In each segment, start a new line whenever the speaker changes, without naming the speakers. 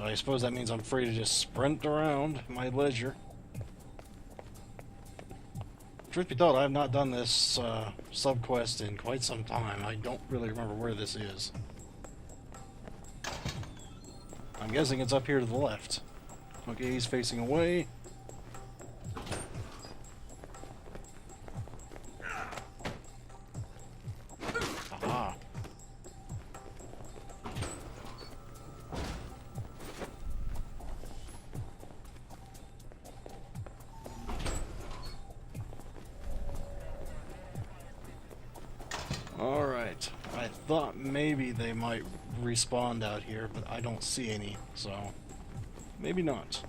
So I suppose that means I'm free to just sprint around at my leisure. Truth be told, I have not done this sub-quest in quite some time. I don't really remember where this is. I'm guessing it's up here to the left. Okay, he's facing away. Aha. Alright, I thought maybe they might respawn out here, but I don't see any, so maybe not.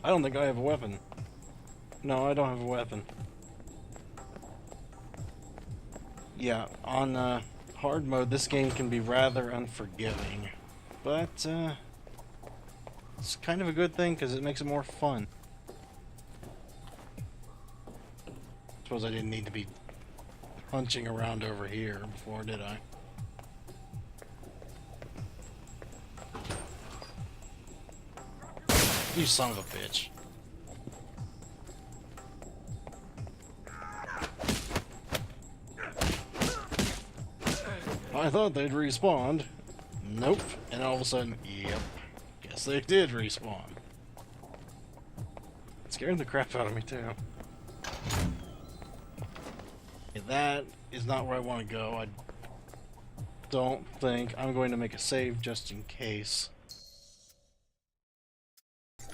I don't think I have a weapon. No, I don't have a weapon. Yeah, on hard mode, this game can be rather unforgiving, but it's kind of a good thing because it makes it more fun. Suppose I didn't need to be punching around over here before, did I? You son of a bitch. I thought they'd respawned. Nope. And all of a sudden, yep. Guess they did respawn. It scared the crap out of me too. That is not where I want to go. I don't think I'm going to make a save just in case.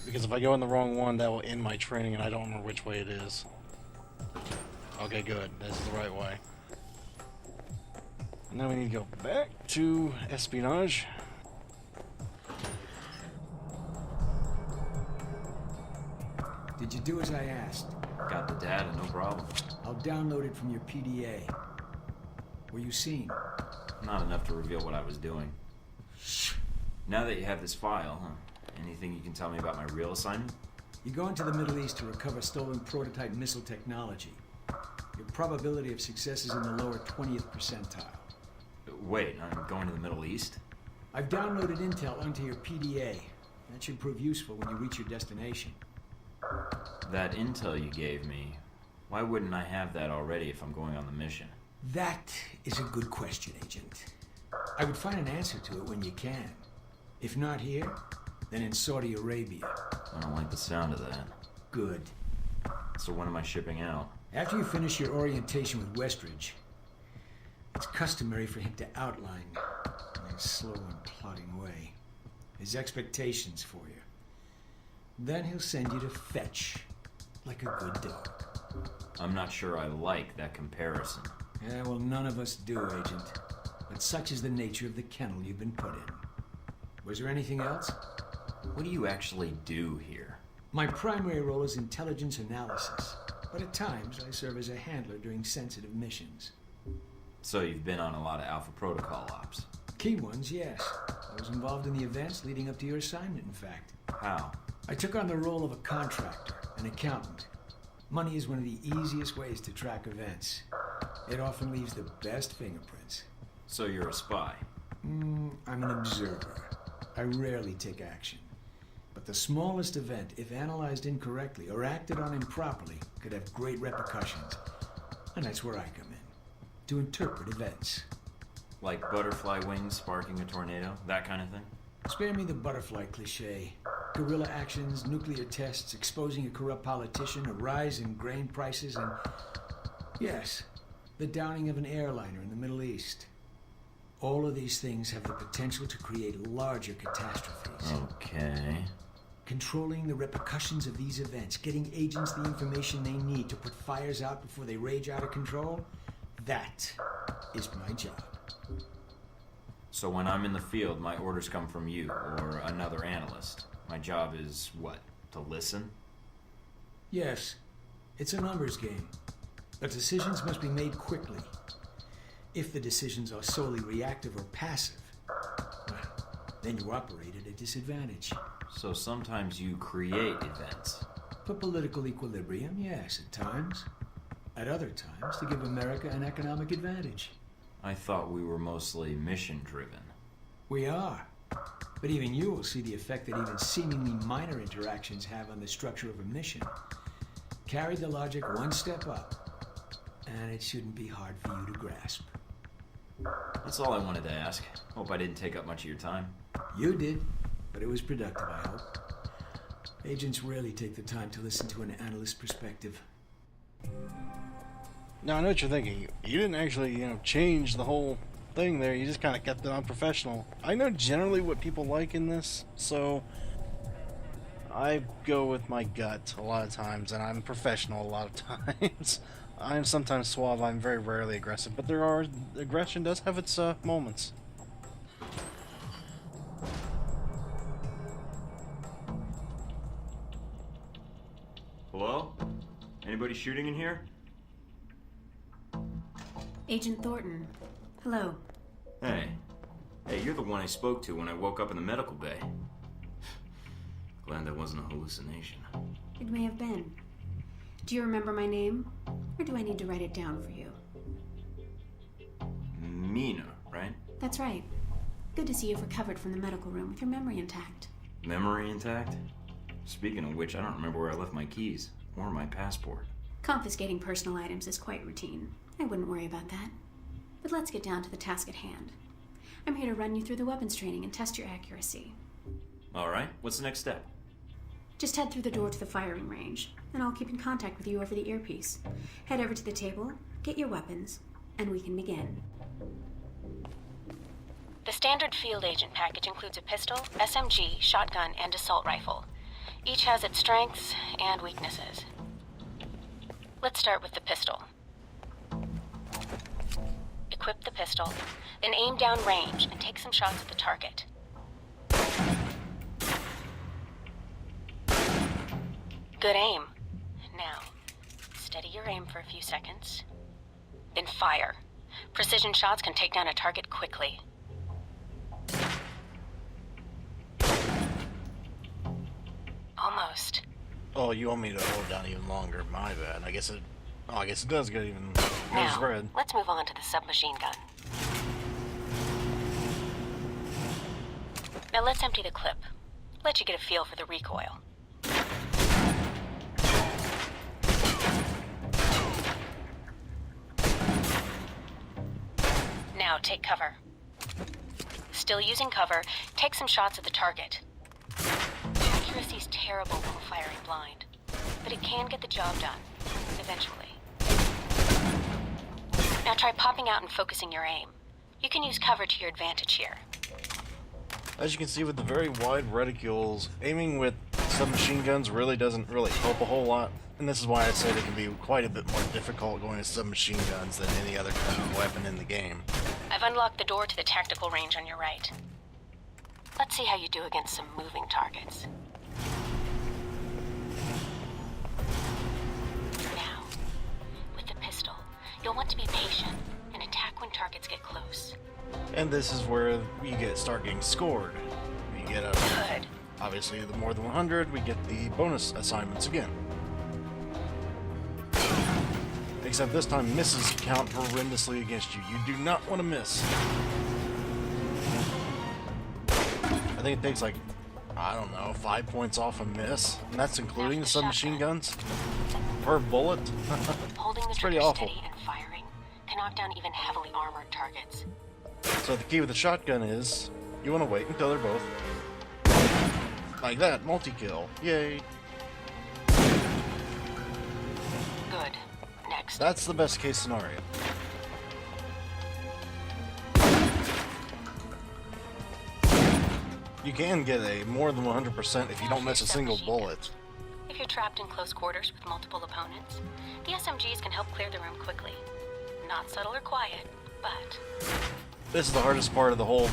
Because if I go in the wrong one, that will end my training and I don't remember which way it is. Okay, good. This is the right way. Now we need to go back to espionage.
Did you do as I asked?
Got the data, no problem.
I'll download it from your PDA. Were you seen?
Not enough to reveal what I was doing. Now that you have this file, anything you can tell me about my real assignment?
You're going to the Middle East to recover stolen prototype missile technology. Your probability of success is in the lower 20th percentile.
Wait, I'm going to the Middle East?
I've downloaded intel onto your PDA. That should prove useful when you reach your destination.
That intel you gave me, why wouldn't I have that already if I'm going on the mission?
That is a good question, Agent. I would find an answer to it when you can. If not here, then in Saudi Arabia.
I don't like the sound of that.
Good.
So when am I shipping out?
After you finish your orientation with Westridge, it's customary for him to outline, in a slow and plodding way, his expectations for you. Then he'll send you to fetch, like a good dog.
I'm not sure I like that comparison.
Yeah, well, none of us do, Agent. But such is the nature of the kennel you've been put in. Was there anything else?
What do you actually do here?
My primary role is intelligence analysis, but at times I serve as a handler during sensitive missions.
So you've been on a lot of Alpha Protocol ops?
Key ones, yes. I was involved in the events leading up to your assignment, in fact.
How?
I took on the role of a contractor, an accountant. Money is one of the easiest ways to track events. It often leaves the best fingerprints.
So you're a spy?
I'm an observer. I rarely take action. But the smallest event, if analyzed incorrectly or acted on improperly, could have great repercussions. And that's where I come in, to interpret events.
Like butterfly wings sparking a tornado? That kind of thing?
Spare me the butterfly cliché. Guerrilla actions, nuclear tests, exposing a corrupt politician, a rise in grain prices, and... yes, the downing of an airliner in the Middle East. All of these things have the potential to create larger catastrophes.
Okay.
Controlling the repercussions of these events, getting agents the information they need to put fires out before they rage out of control, that is my job.
So when I'm in the field, my orders come from you, or another analyst. My job is, what, to listen?
Yes, it's a numbers game. But decisions must be made quickly. If the decisions are solely reactive or passive, well, then you operate at a disadvantage.
So sometimes you create events.
For political equilibrium, yes, at times. At other times, to give America an economic advantage.
I thought we were mostly mission-driven.
We are. But even you will see the effect that even seemingly minor interactions have on the structure of a mission. Carry the logic one step up, and it shouldn't be hard for you to grasp.
That's all I wanted to ask. Hope I didn't take up much of your time.
You did, but it was productive, I hope. Agents rarely take the time to listen to an analyst's perspective.
Now, I know what you're thinking. You didn't actually, change the whole thing there. You just kind of kept it unprofessional. I know generally what people like in this, so I go with my gut a lot of times, and I'm professional a lot of times. I'm sometimes suave, I'm very rarely aggressive, but aggression does have its moments.
Hello? Anybody shooting in here?
Agent Thornton. Hello.
Hey. Hey, you're the one I spoke to when I woke up in the medical bay. Glad that wasn't a hallucination.
It may have been. Do you remember my name? Or do I need to write it down for you?
Mina, right?
That's right. Good to see you've recovered from the medical room with your memory intact.
Memory intact? Speaking of which, I don't remember where I left my keys. Or my passport.
Confiscating personal items is quite routine. I wouldn't worry about that. But let's get down to the task at hand. I'm here to run you through the weapons training and test your accuracy.
Alright, what's the next step?
Just head through the door to the firing range, and I'll keep in contact with you over the earpiece. Head over to the table, get your weapons, and we can begin. The standard field agent package includes a pistol, SMG, shotgun, and assault rifle. Each has its strengths and weaknesses. Let's start with the pistol. Equip the pistol, then aim down range and take some shots at the target. Good aim. Now, steady your aim for a few seconds. Then fire. Precision shots can take down a target quickly. Almost.
Oh, you want me to hold down even longer? My bad. I guess it does get even more
Now,
spread.
let's move on to the submachine gun. Now let's empty the clip. Let you get a feel for the recoil. Now take cover. Still using cover, take some shots at the target. Accuracy's terrible when firing blind, but it can get the job done, eventually. Now try popping out and focusing your aim. You can use cover to your advantage here.
As you can see with the very wide reticules, aiming with submachine guns doesn't help a whole lot. And this is why I say they can be quite a bit more difficult going to submachine guns than any other kind of weapon in the game.
I've unlocked the door to the tactical range on your right. Let's see how you do against some moving targets. Now, with the pistol, you'll want to be patient and attack when targets get close.
And this is where we start getting scored. We get
Good.
obviously the more than 100, we get the bonus assignments again. Except this time misses count horrendously against you. You do not want to miss. I think it takes 5 points off a miss. And that's including the submachine guns. Per bullet.
Holding the
It's pretty
trigger
awful.
steady and firing can knock down even heavily armored targets.
So the key with the shotgun is, you want to wait until they're both like that, multi-kill. Yay.
Good. Next.
That's the best case scenario. You can get a more than 100% if you don't miss a single bullet.
If you're trapped in close quarters with multiple opponents, the SMGs can help clear the room quickly. Not subtle or quiet, but...
This is the hardest part of the whole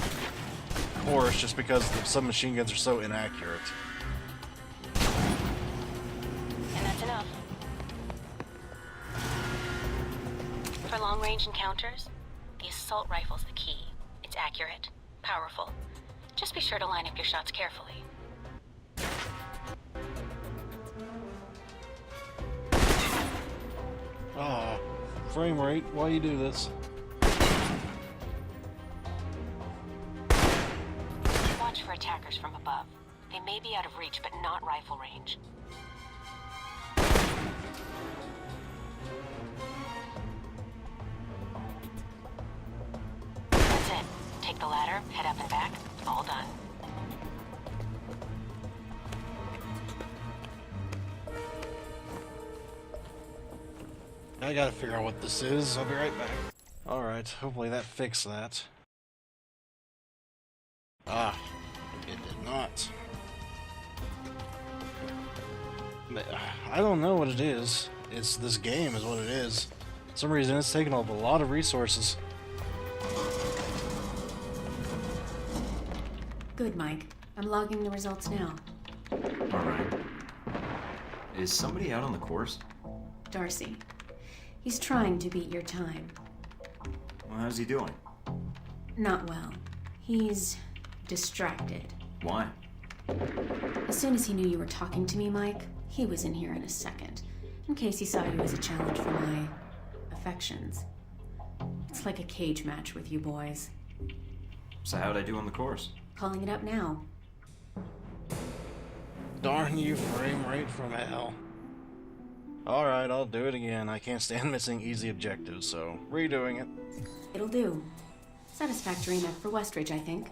course, just because the submachine guns are so inaccurate.
And that's enough. For long-range encounters, the assault rifle's the key. It's accurate, powerful. Just be sure to line up your shots carefully.
Ah, frame rate, why you do this?
from above. They may be out of reach, but not rifle range. That's it. Take the ladder, head up and back. All done.
I gotta figure out what this is. I'll be right back. Alright, hopefully that fixed that. Ah, it did not. I don't know what it is. It's this game is what it is. For some reason it's taken up a lot of resources.
Good, Mike. I'm logging the results now.
Alright. Is somebody out on the course?
Darcy. He's trying to beat your time.
Well, how's he doing?
Not well. He's distracted.
Why?
As soon as he knew you were talking to me, Mike, he was in here in a second, in case he saw you as a challenge for my affections. It's like a cage match with you boys.
So how'd I do on the course?
Calling it up now.
Darn you, frame rate from hell. Alright, I'll do it again. I can't stand missing easy objectives, so redoing it.
It'll do. Satisfactory enough for Westridge, I think.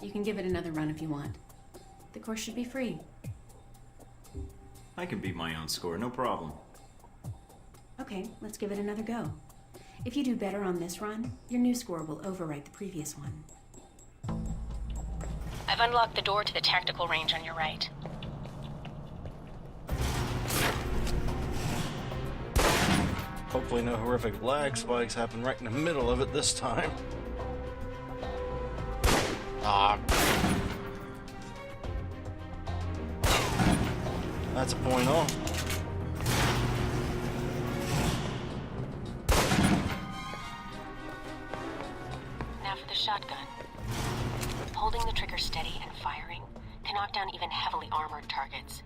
You can give it another run if you want. The course should be free.
I can beat my own score, no problem.
Okay, let's give it another go. If you do better on this run, your new score will overwrite the previous one.
I've unlocked the door to the tactical range on your right.
Hopefully no horrific lag spikes happen right in the middle of it this time. Ah. That's a point off.
Now for the shotgun. Holding the trigger steady and firing can knock down even heavily armored targets.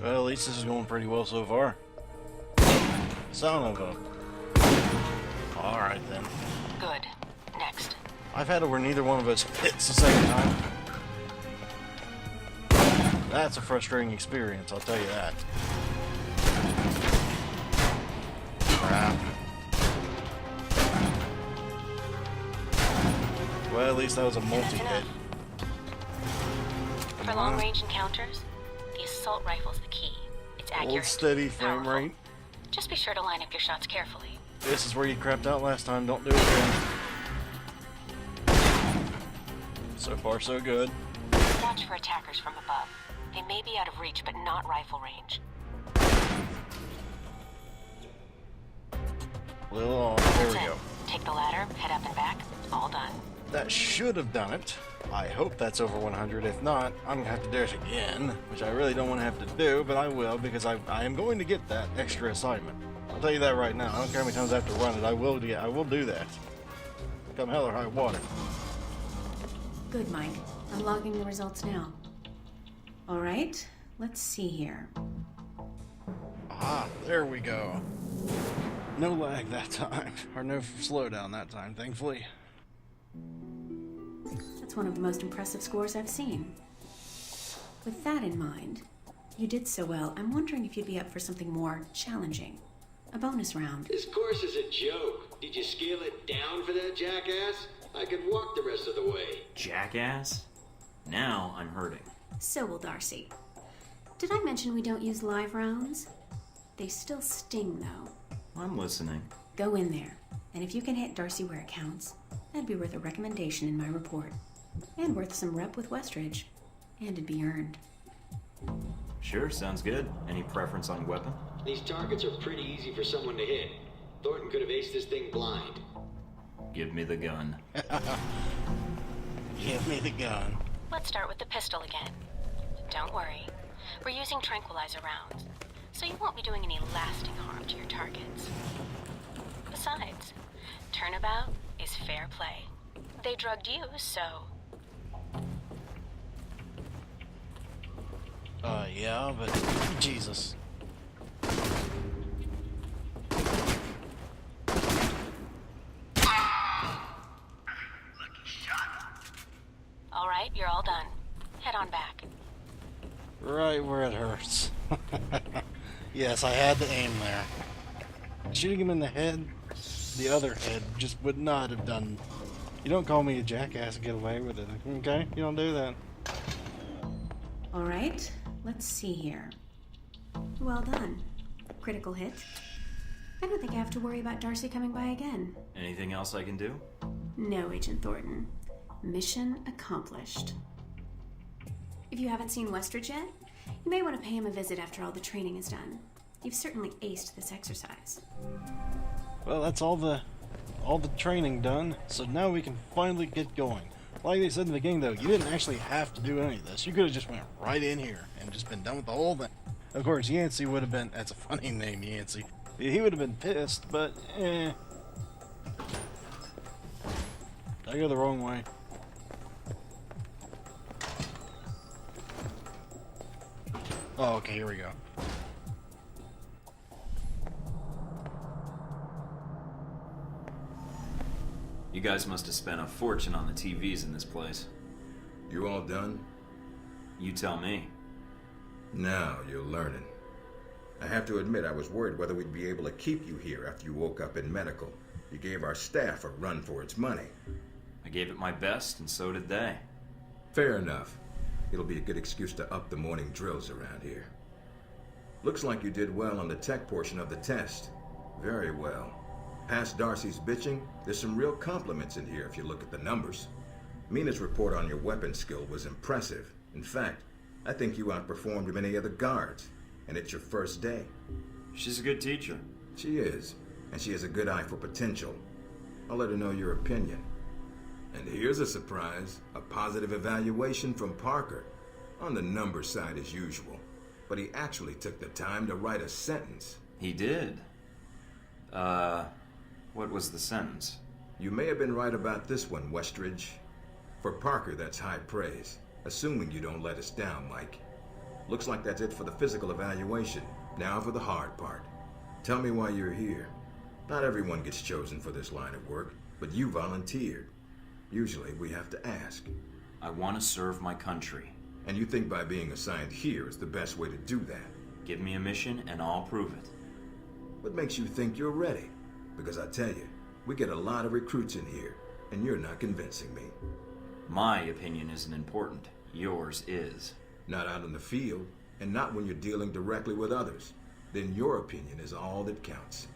Well, at least this is going pretty well so far. Son of a... Alright then.
Good. Next.
I've had it where neither one of us hits the same time. That's a frustrating experience, I'll tell you that. Crap. Well, at least that was a multi-hit.
For long-range encounters, the assault rifle's the key. It's accurate,
Hold steady frame
powerful.
rate.
Just be sure to line up your shots carefully.
This is where you crapped out last time, don't do it again. So far, so good.
Watch for attackers from above. They may be out of reach, but not rifle range.
Little off. There we
That's
go.
it. Take the ladder, head up and back. All done.
That should have done it. I hope that's over 100. If not, I'm gonna have to do it again, which I really don't want to have to do, but I will because I am going to get that extra assignment. I'll tell you that right now. I don't care how many times I have to run it. I will do that. Come hell or high water.
Good, Mike. I'm logging the results now. All right, let's see here.
Ah, there we go. No lag that time, or no slowdown that time, thankfully.
That's one of the most impressive scores I've seen. With that in mind, you did so well. I'm wondering if you'd be up for something more challenging. A bonus round.
This course is a joke. Did you scale it down for that jackass? I could walk the rest of the way.
Jackass? Now I'm hurting.
So will Darcy. Did I mention we don't use live rounds? They still sting, though.
I'm listening.
Go in there, and if you can hit Darcy where it counts, that'd be worth a recommendation in my report. And worth some rep with Westridge. And it'd be earned.
Sure, sounds good. Any preference on weapon?
These targets are pretty easy for someone to hit. Thornton could have aced this thing blind.
Give me the gun.
Give me the gun.
Let's start with the pistol again. Don't worry. We're using tranquilizer rounds, so you won't be doing any lasting harm to your targets. Besides, turnabout is fair play. They drugged you, so...
Yeah, but... Jesus. Right where it hurts. Yes, I had to aim there. Shooting him in the head, the other head, just would not have done. You don't call me a jackass and get away with it, okay? You don't do that.
All right, let's see here. Well done. Critical hit. I don't think I have to worry about Darcy coming by again.
Anything else I can do?
No, Agent Thornton. Mission accomplished. If you haven't seen Westridge yet, you may want to pay him a visit after all the training is done. You've certainly aced this exercise.
Well, that's all the training done, so now we can finally get going. Like they said in the beginning, though, you didn't actually have to do any of this. You could have just went right in here and just been done with the whole thing. Of course, Yancey would have been... That's a funny name, Yancey. He would have been pissed, but I go the wrong way. Oh, okay, here we go.
You guys must have spent a fortune on the TVs in this place.
You all done?
You tell me.
Now you're learning. I have to admit I was worried whether we'd be able to keep you here after you woke up in medical. You gave our staff a run for its money.
I gave it my best, and so did they.
Fair enough. It'll be a good excuse to up the morning drills around here. Looks like you did well on the tech portion of the test. Very well. Past Darcy's bitching, there's some real compliments in here if you look at the numbers. Mina's report on your weapon skill was impressive. In fact, I think you outperformed many of the guards. And it's your first day.
She's a good teacher.
She is. And she has a good eye for potential. I'll let her know your opinion. And here's a surprise. A positive evaluation from Parker. On the number side as usual. But he actually took the time to write a sentence.
He did. What was the sentence?
You may have been right about this one, Westridge. For Parker, that's high praise. Assuming you don't let us down, Mike. Looks like that's it for the physical evaluation. Now for the hard part. Tell me why you're here. Not everyone gets chosen for this line of work, but you volunteered. Usually we have to ask.
I want to serve my country.
And you think by being assigned here is the best way to do that?
Give me a mission and I'll prove it.
What makes you think you're ready? Because I tell you, we get a lot of recruits in here, and you're not convincing me.
My opinion isn't important. Yours is.
Not out in the field, and not when you're dealing directly with others. Then your opinion is all that counts.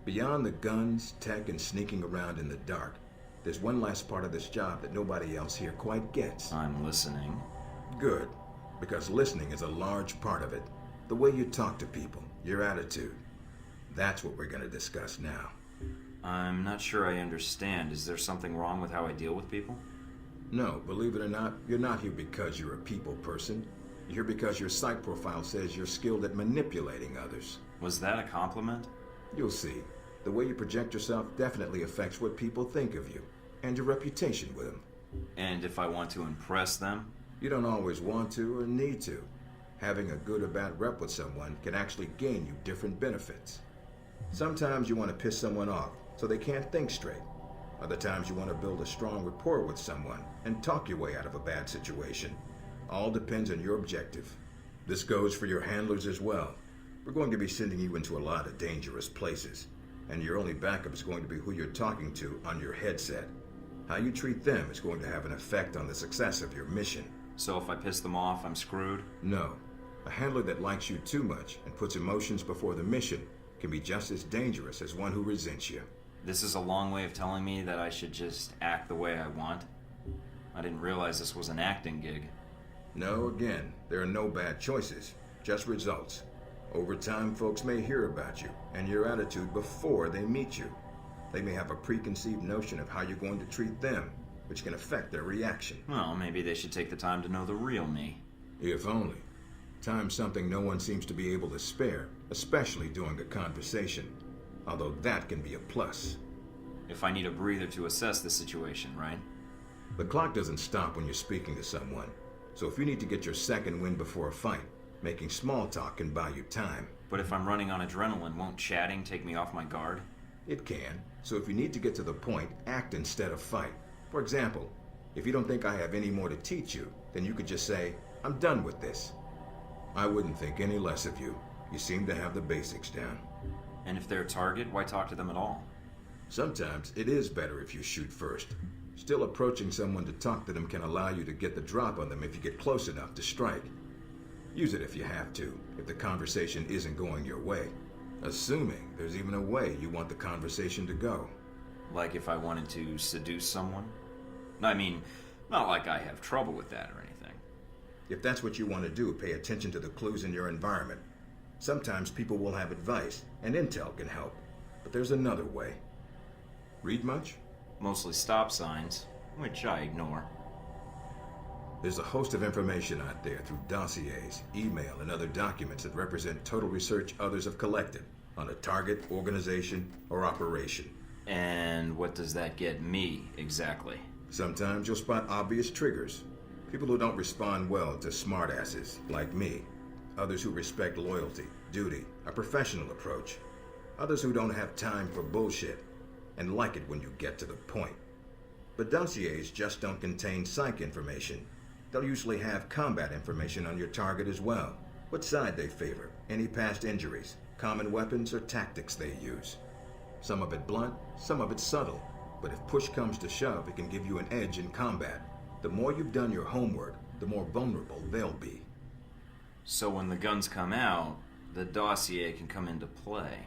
Beyond the guns, tech, and sneaking around in the dark, there's one last part of this job that nobody else here quite gets.
I'm listening.
Good, because listening is a large part of it. The way you talk to people, your attitude. That's what we're going to discuss now.
I'm not sure I understand. Is there something wrong with how I deal with people?
No, believe it or not, you're not here because you're a people person. You're here because your psych profile says you're skilled at manipulating others.
Was that a compliment?
You'll see. The way you project yourself definitely affects what people think of you, and your reputation with them.
And if I want to impress them?
You don't always want to or need to. Having a good or bad rep with someone can actually gain you different benefits. Sometimes you want to piss someone off so they can't think straight. Other times you want to build a strong rapport with someone and talk your way out of a bad situation. All depends on your objective. This goes for your handlers as well. We're going to be sending you into a lot of dangerous places, and your only backup is going to be who you're talking to on your headset. How you treat them is going to have an effect on the success of your mission.
So if I piss them off, I'm screwed?
No. A handler that likes you too much and puts emotions before the mission can be just as dangerous as one who resents you.
This is a long way of telling me that I should just act the way I want. I didn't realize this was an acting gig.
No, again, there are no bad choices, just results. Over time, folks may hear about you and your attitude before they meet you. They may have a preconceived notion of how you're going to treat them, which can affect their reaction.
Well, maybe they should take the time to know the real me.
If only. Time's something no one seems to be able to spare, especially during a conversation. Although that can be a plus.
If I need a breather to assess the situation, right?
The clock doesn't stop when you're speaking to someone. So if you need to get your second win before a fight, making small talk can buy you time.
But if I'm running on adrenaline, won't chatting take me off my guard?
It can. So if you need to get to the point, act instead of fight. For example, if you don't think I have any more to teach you, then you could just say, I'm done with this. I wouldn't think any less of you. You seem to have the basics down.
And if they're a target, why talk to them at all?
Sometimes it is better if you shoot first. Still, approaching someone to talk to them can allow you to get the drop on them if you get close enough to strike. Use it if you have to, if the conversation isn't going your way. Assuming there's even a way you want the conversation to go.
Like if I wanted to seduce someone? I mean, not like I have trouble with that or anything.
If that's what you want to do, pay attention to the clues in your environment. Sometimes people will have advice, and intel can help. But there's another way. Read much?
Mostly stop signs, which I ignore.
There's a host of information out there through dossiers, email, and other documents that represent total research others have collected on a target, organization, or operation.
And what does that get me, exactly?
Sometimes you'll spot obvious triggers. People who don't respond well to smartasses, like me. Others who respect loyalty, duty, a professional approach. Others who don't have time for bullshit, and like it when you get to the point. But dossiers just don't contain psych information. They'll usually have combat information on your target as well. What side they favor, any past injuries, common weapons or tactics they use. Some of it blunt, some of it subtle. But if push comes to shove, it can give you an edge in combat. The more you've done your homework, the more vulnerable they'll be.
So when the guns come out, the dossier can come into play.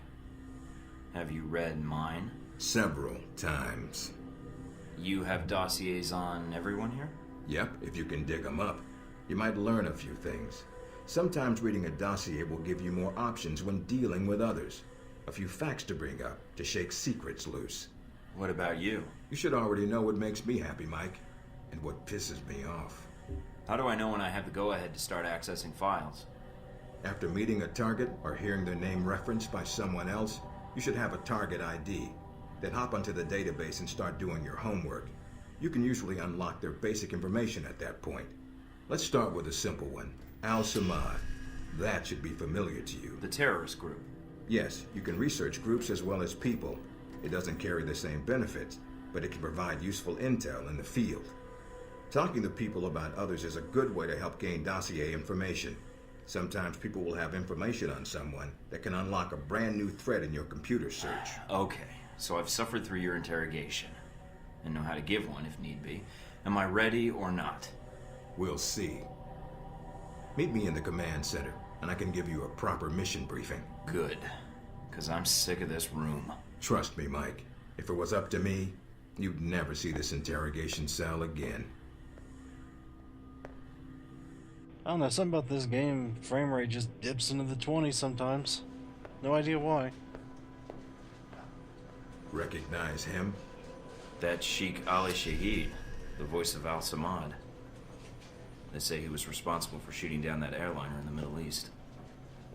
Have you read mine?
Several times.
You have dossiers on everyone here?
Yep, if you can dig them up. You might learn a few things. Sometimes reading a dossier will give you more options when dealing with others. A few facts to bring up, to shake secrets loose.
What about you?
You should already know what makes me happy, Mike, and what pisses me off.
How do I know when I have the go-ahead to start accessing files?
After meeting a target or hearing their name referenced by someone else, you should have a target ID. Then hop onto the database and start doing your homework. You can usually unlock their basic information at that point. Let's start with a simple one. Al-Samad. That should be familiar to you.
The terrorist group.
Yes, you can research groups as well as people. It doesn't carry the same benefits, but it can provide useful intel in the field. Talking to people about others is a good way to help gain dossier information. Sometimes people will have information on someone that can unlock a brand new thread in your computer search.
Okay, so I've suffered through your interrogation and know how to give one if need be. Am I ready or not?
We'll see. Meet me in the command center, and I can give you a proper mission briefing.
Good, because I'm sick of this room.
Trust me, Mike. If it was up to me, you'd never see this interrogation cell again.
I don't know, something about this game, frame rate just dips into the 20s sometimes. No idea why.
Recognize him?
That's Sheikh Ali Shahid, the voice of Al-Samad. They say he was responsible for shooting down that airliner in the Middle East.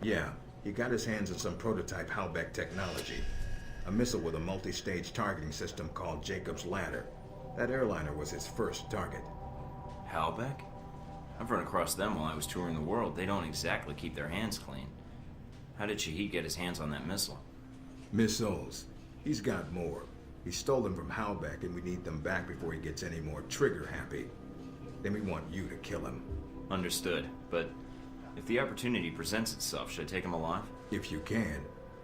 Yeah, he got his hands on some prototype Halbeck technology. A missile with a multi-stage targeting system called Jacob's Ladder. That airliner was his first target.
Halbeck? I've run across them while I was touring the world. They don't exactly keep their hands clean. How did Shahid get his hands on that missile?
Missiles. He's got more. He stole them from Halbeck, and we need them back before he gets any more trigger-happy. Then we want you to kill him.
Understood, but if the opportunity presents itself, should I take him alive?
If you can.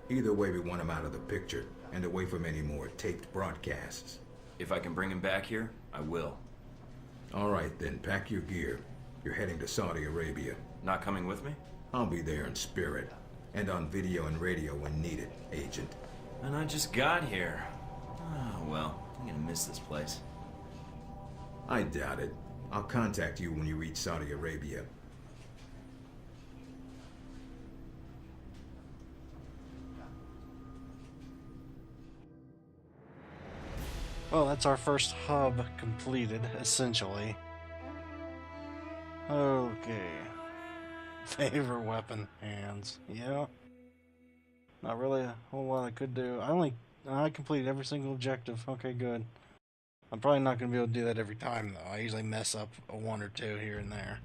Either way, we want him out of the picture, and away from any more taped broadcasts.
If I can bring him back here, I will.
All right, then, pack your gear. You're heading to Saudi Arabia.
Not coming with me?
I'll be there in spirit, and on video and radio when needed, Agent.
And I just got here. Oh, well, I'm gonna miss this place.
I doubt it. I'll contact you when you reach Saudi Arabia.
Well, that's our first hub completed, essentially. Okay. Favorite weapon, hands. Yeah. Not really a whole lot I could do. I completed every single objective. Okay, good. I'm probably not going to be able to do that every time, though. I usually mess up a one or two here and there.